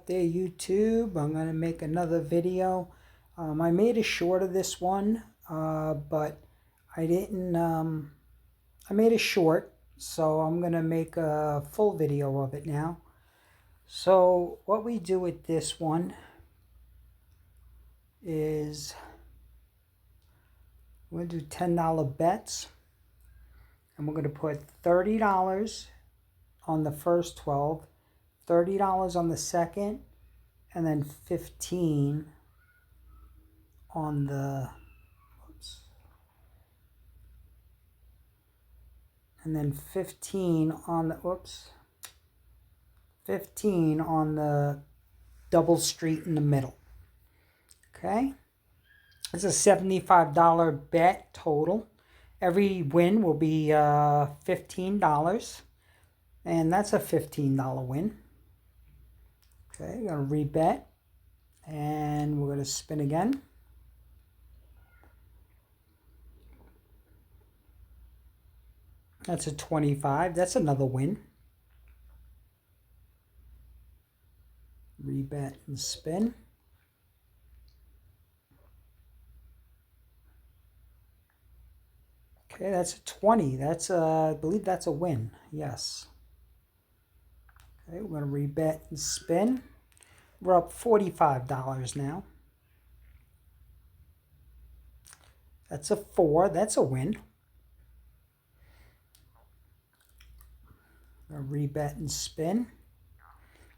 up there, YouTube? I'm going to make another video. I made a short of this one, but I didn't, I made a short, so I'm going to make a full video of it now. So what we do with this one is we're going to do $10 bets, and we're going to put $30 on the first 12, $30 on the second, and then 15 on the, and then 15 on the, 15 on the double street in the middle. Okay, it's a $75 bet total. Every win will be $15, and that's a $15 win. Okay, we're going to rebet, and we're going to spin again. That's a 25. That's another win. Rebet and spin. Okay, that's a 20. That's I believe that's a win. Yes. Okay, we're going to rebet and spin. We're up $45 now. That's a 4. That's a win. Rebet and spin.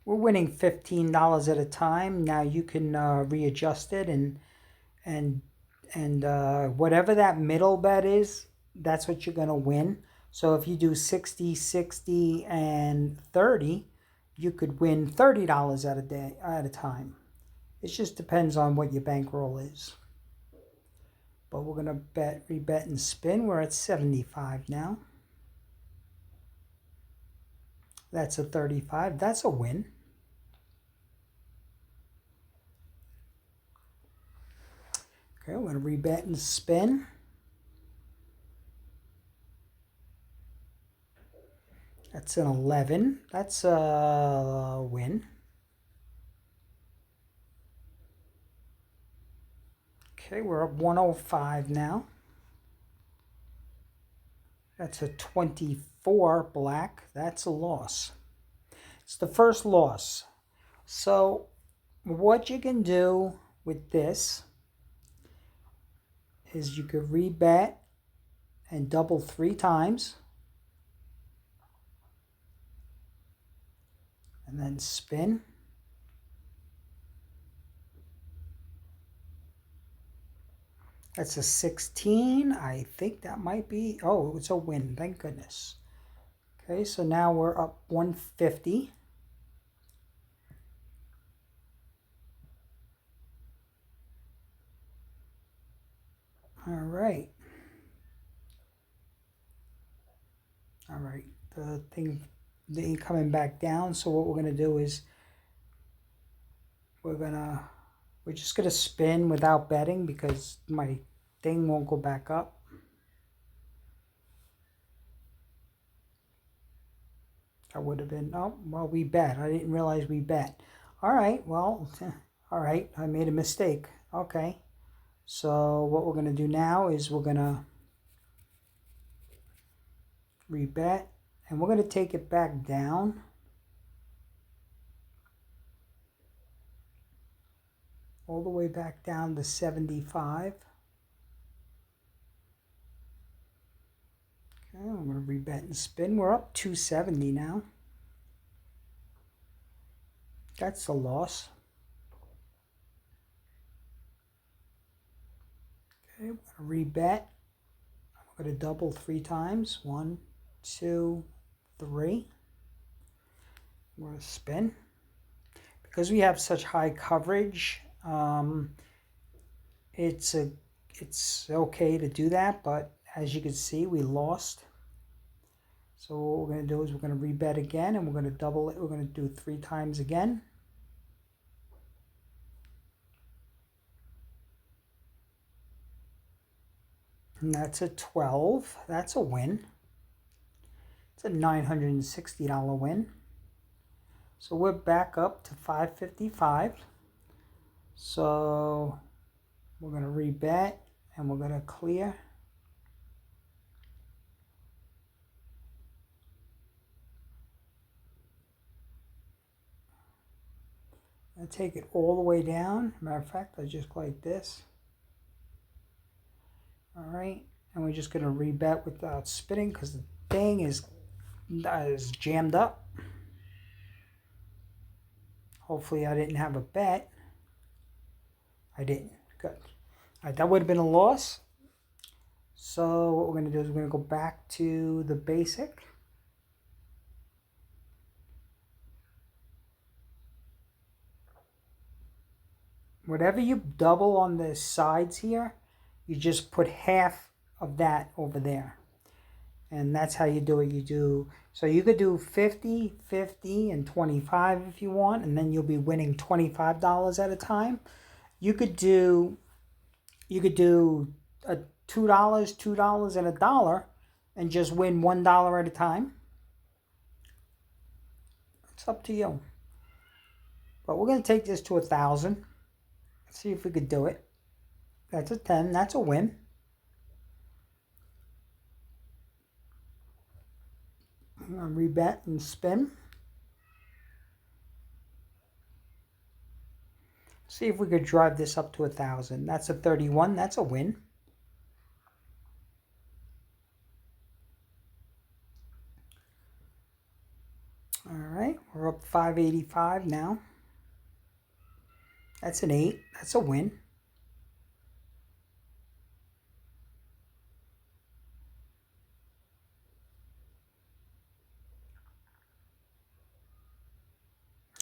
We're winning $15 at a time. Now you can readjust it and whatever that middle bet is, that's what you're going to win. So if you do 60, 60, and 30, you could win $30 at a time. It just depends on what your bankroll is. But we're going to rebet and spin. We're at 75 now. That's a 35. That's a win. Okay, we're going to rebet and spin. That's an 11. That's a win. Okay, we're up 105 now. That's a 24 black. That's a loss. It's the first loss. So what you can do with this is you could rebet and double 3 times. And then spin. That's a 16. I think that might be, oh, it's a win. Thank goodness. Okay, so now we're up 150. All right. All right. The thing ain't coming back down. So what we're going to do is we're just going to spin without betting because my thing won't go back up. That would have been, oh, well, we bet. I didn't realize we bet. All right, well, all right, I made a mistake. Okay, so what we're going to do now is we're going to rebet, and we're going to take it back down. All the way back down to 75. Okay, I'm going to rebet and spin. We're up 270 now. That's a loss. Okay, I'm going to rebet. I'm going to double 3 times. 1, 2, 3. We're going to spin. Because we have such high coverage, it's okay to do that, but as you can see, we lost. So what we're going to do is we're going to rebet again, and we're going to double it. We're going to do 3 times again. And that's a 12. That's a win. It's a $960 win. So we're back up to 555. So we're going to rebet and we're going to clear. I take it all the way down. Matter of fact, I just go like this. All right, and we're just going to rebet without spinning because the thing is jammed up. Hopefully I didn't have a bet. I didn't. Good. All right, that would have been a loss. So what we're going to do is we're going to go back to the basic. Whatever you double on the sides here, you just put half of that over there. And that's how you do it. So you could do 50, 50, and 25 if you want, and then you'll be winning $25 at a time. You could do a $2, $2, and $1, and just win $1 at a time. It's up to you. But we're going to take this to 1,000. Let's see if we could do it. That's a 10. That's a win. I'm going to rebet and spin. See if we could drive this up to 1,000. That's a 31. That's a win. All right, we're up 585 now. That's an 8. That's a win.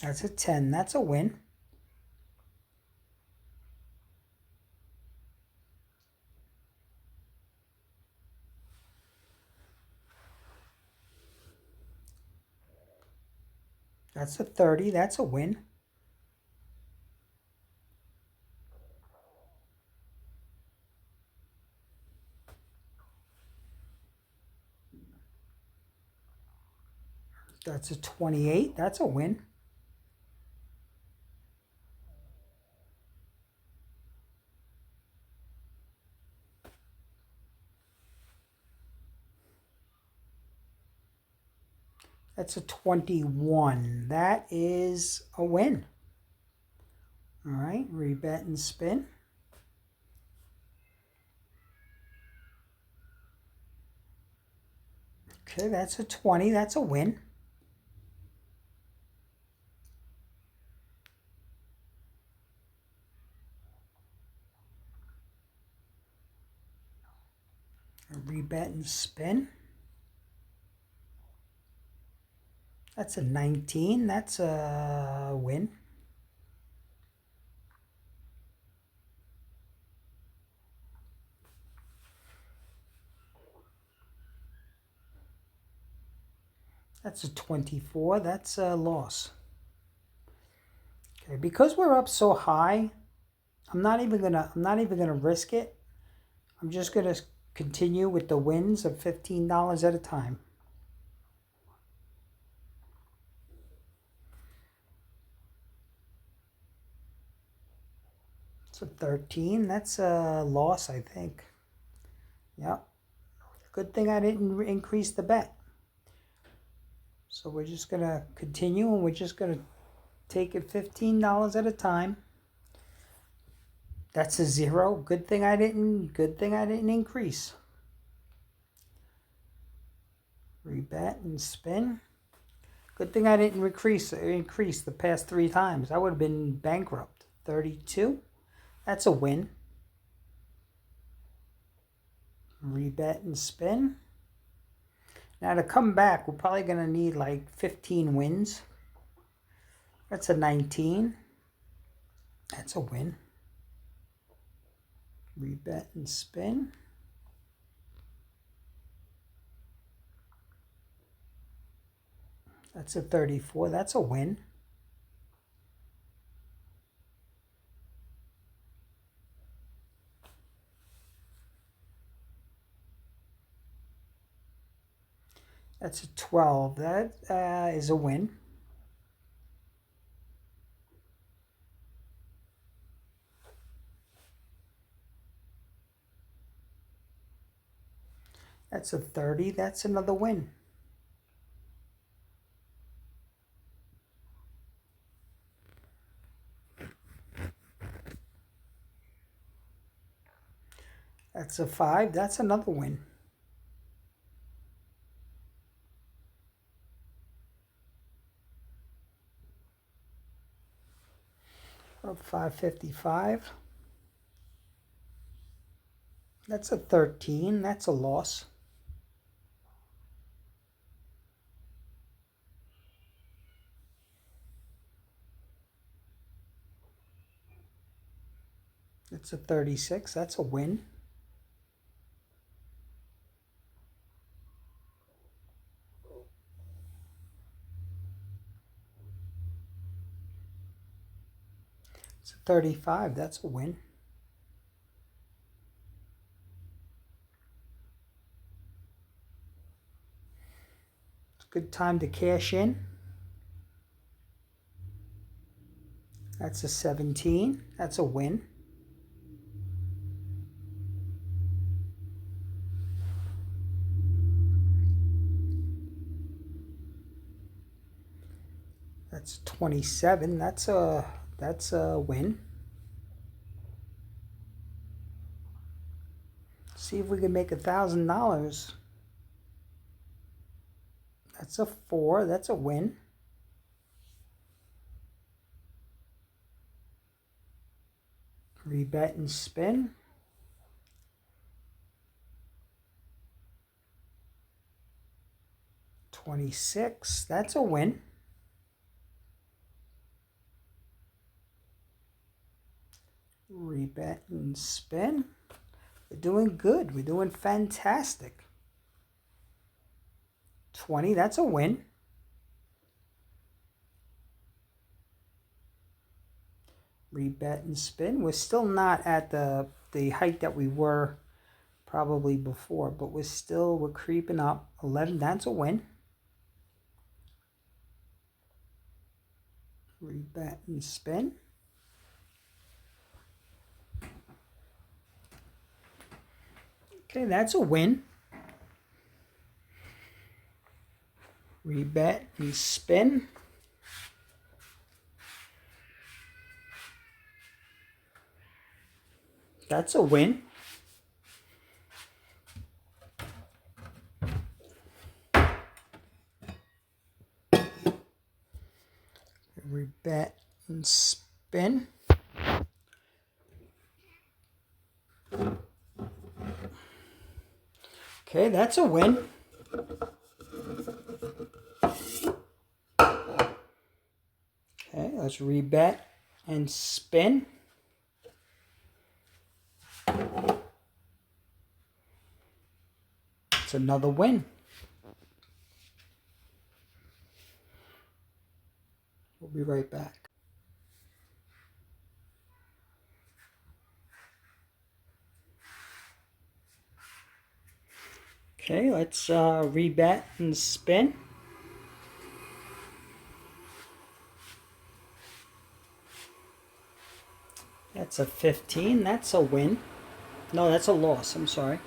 That's a 10. That's a win. That's a 30. That's a win. That's a 28. That's a win. That's a 21. That is a win. All right, rebet and spin. Okay, that's a 20. That's a win. Rebet and spin. That's a 19. That's a win. That's a 24. That's a loss. Okay, because we're up so high, I'm not even gonna risk it. I'm just gonna continue with the wins of $15 at a time. It's a 13. That's a loss, I think. Yep. Good thing I didn't increase the bet. So we're just gonna continue, and we're just gonna take it $15 at a time. That's a 0. Good thing I didn't increase. Rebet and spin. Good thing I didn't increase the past 3 times. I would have been bankrupt. 32. That's a win. Rebet and spin. Now to come back, we're probably going to need like 15 wins. That's a 19. That's a win. Rebet and spin. That's a 34. That's a win. That's a 12. That is a win. That's a 30. That's another win. That's a 5. That's another win. Up 555. That's a 13. That's a loss. It's a 36. That's a win. It's a 35. That's a win. It's a good time to cash in. That's a 17. That's a win. That's 27. That's a win. See if we can make $1,000. That's a 4. That's a win. Rebet and spin. $26. That's a win. Rebet and spin. We're doing good. We're doing fantastic. 20. That's a win. Rebet and spin. We're still not at the height that we were probably before, but we're creeping up. 11. That's a win. Rebet and spin. Okay, that's a win. Rebet and spin. That's a win. Rebet and spin. Okay, that's a win. Okay, let's rebet and spin. It's another win. We'll be right back. Okay, let's rebet and spin. That's a 15. That's a win. No, that's a loss. I'm sorry.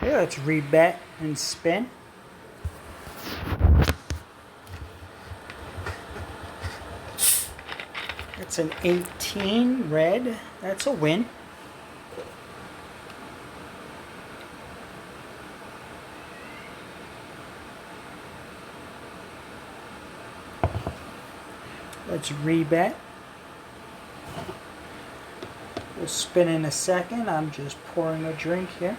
Okay, let's rebet and spin. It's an 18 red. That's a win. Let's rebet. We'll spin in a second. I'm just pouring a drink here.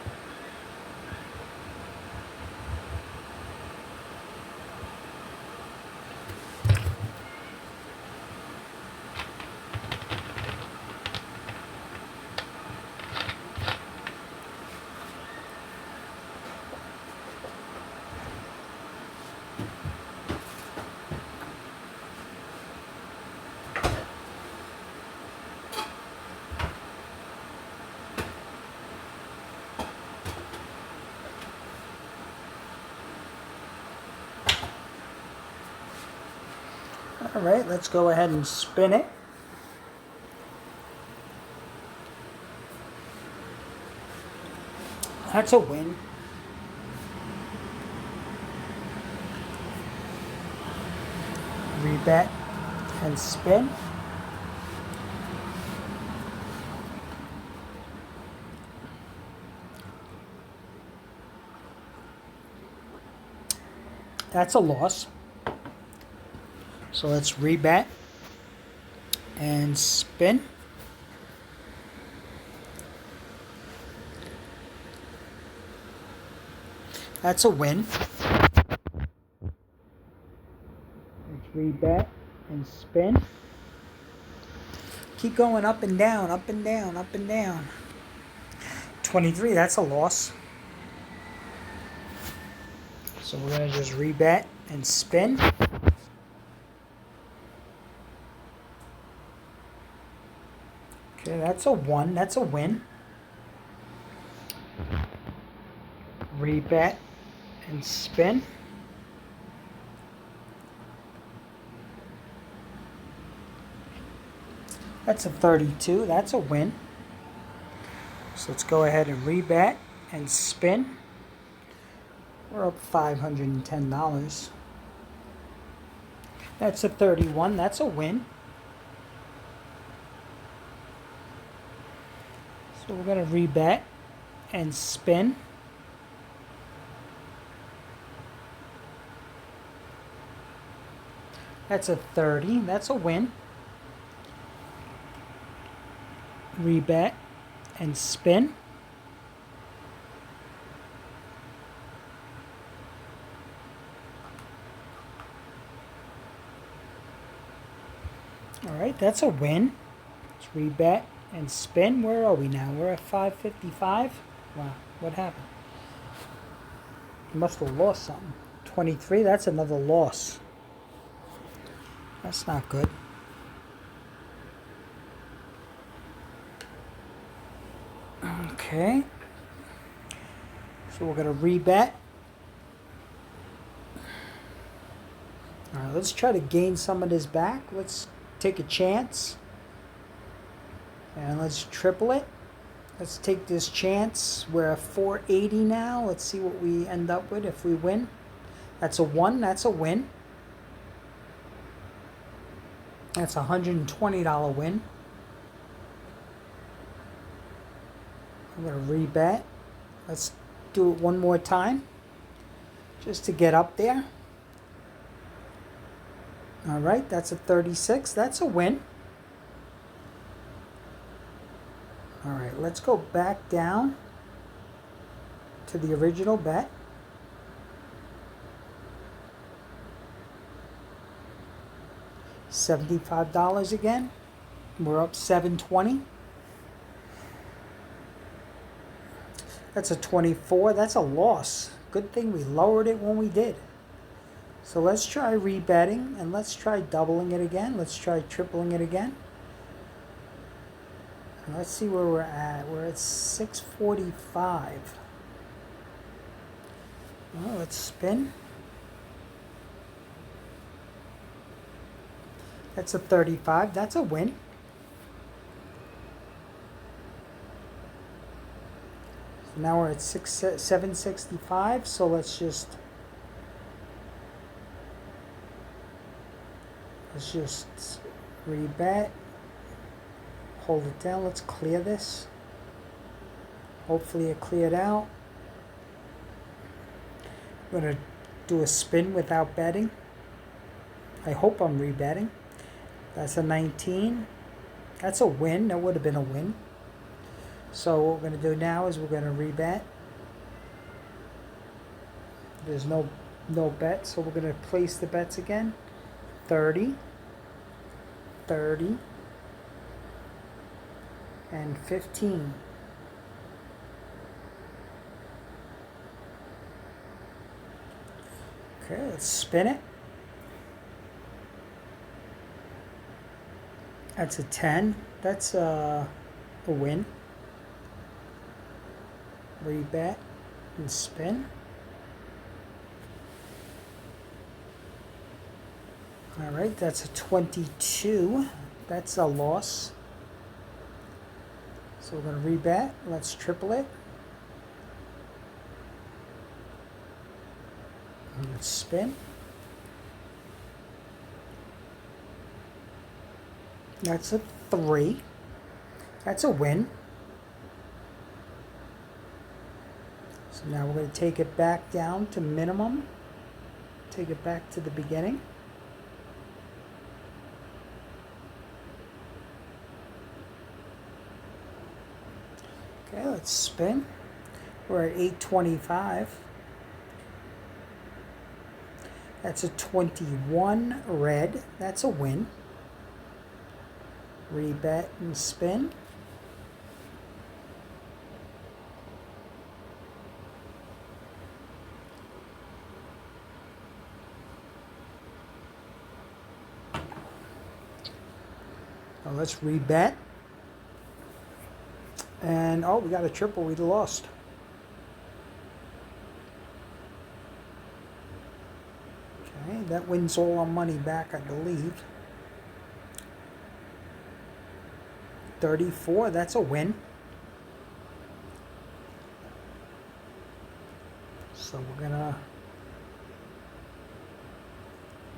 All right, let's go ahead and spin it. That's a win. Rebet and spin. That's a loss. So let's rebet and spin. That's a win. Let's rebet and spin. Keep going up and down, up and down, up and down. 23, that's a loss. So we're going to just rebet and spin. Okay, that's a 1. That's a win. Rebet and spin. That's a 32. That's a win. So let's go ahead and rebet and spin. We're up $510. That's a 31. That's a win. So we're going to rebet and spin. That's a 30. That's a win. Rebet and spin. All right, that's a win. Let's rebet and spin. Where are we now? We're at 555. Wow, what happened? You must have lost something. 23, that's another loss. That's not good. Okay. So we're going to rebet. All right, let's try to gain some of this back. Let's take a chance. And let's triple it. Let's take this chance. We're at 480 now. Let's see what we end up with if we win. That's a 1. That's a win. That's a $120 win. I'm going to rebet. Let's do it one more time. Just to get up there. All right, that's a 36. That's a win. All right, let's go back down to the original bet. $75 again. We're up $720. That's a 24. That's a loss. Good thing we lowered it when we did. So let's try rebetting and let's try doubling it again. Let's try tripling it again. And let's see where we're at. We're at 645. Well, let's spin. That's a 35. That's a win. So now we're at 765. So let's just rebet. Hold it down. Let's clear this. Hopefully it cleared out. I'm going to do a spin without betting. I hope I'm rebetting. That's a 19. That's a win. That would have been a win. So what we're going to do now is we're going to rebet. There's no bet, so we're going to place the bets again. 30, 30, and 15. Okay, let's spin it. That's a 10. That's a win. Rebet and spin. All right, that's a 22. That's a loss. So we're going to rebet. Let's triple it. Let's spin. That's a 3. That's a win. So now we're going to take it back down to minimum. Take it back to the beginning. Okay, let's spin. We're at 825. That's a 21 red. That's a win. Rebet and spin. Now let's rebet. And oh, we got a triple. We lost. Okay, that wins all our money back, I believe. 34, that's a win. So we're gonna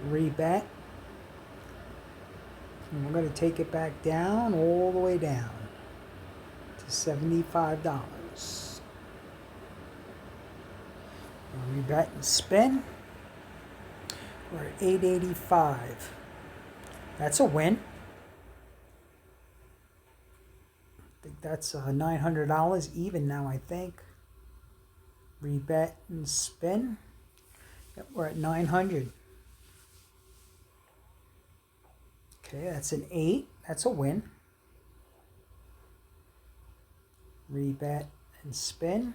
rebet. And we're gonna take it back down, all the way down to $75. We'll rebet and spin. We're at 885. That's a win. I think that's $900 even now, I think. Rebet and spin. Yep, we're at 900. Okay, that's an 8. That's a win. Rebet and spin.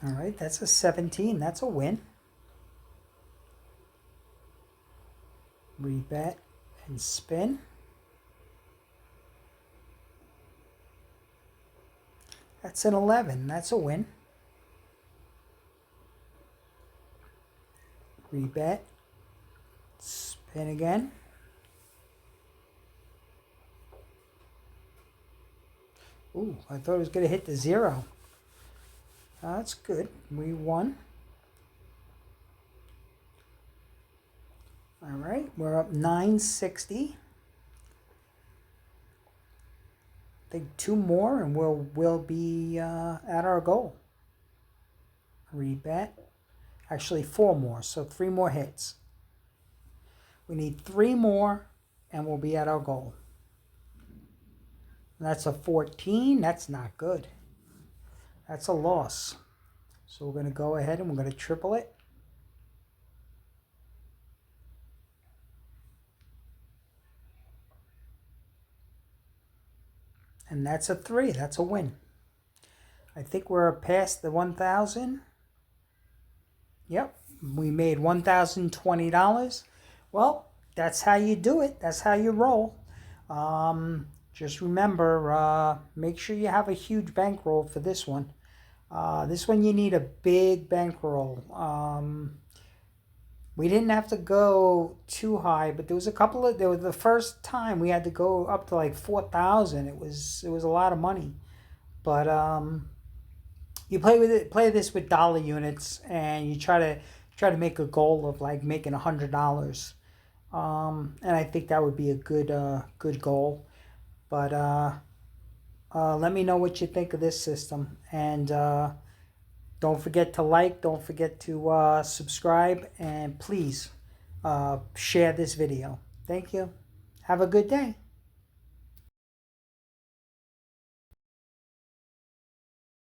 All right, that's a 17. That's a win. Rebet and spin. That's an 11. That's a win. Rebet. Spin again. Ooh, I thought it was going to hit the 0. That's good. We won. All right, we're up 960. I think 2 more and we'll be at our goal. Rebet. Actually 4 more, so 3 more hits. We need 3 more and we'll be at our goal. That's a 14. That's not good. That's a loss. So we're going to go ahead and we're going to triple it. And that's a 3. That's a win. I think we're past the 1,000. Yep, we made $1,020. Well, that's how you do it. That's how you roll. Just remember, make sure you have a huge bankroll for this one. This one you need a big bankroll. We didn't have to go too high, but there was the first time we had to go up to like 4,000. It was a lot of money. But you play this with dollar units, and you try to make a goal of like making $100. And I think that would be a good goal. But let me know what you think of this system, and don't forget to like, don't forget to subscribe, and please share this video. Thank you. Have a good day.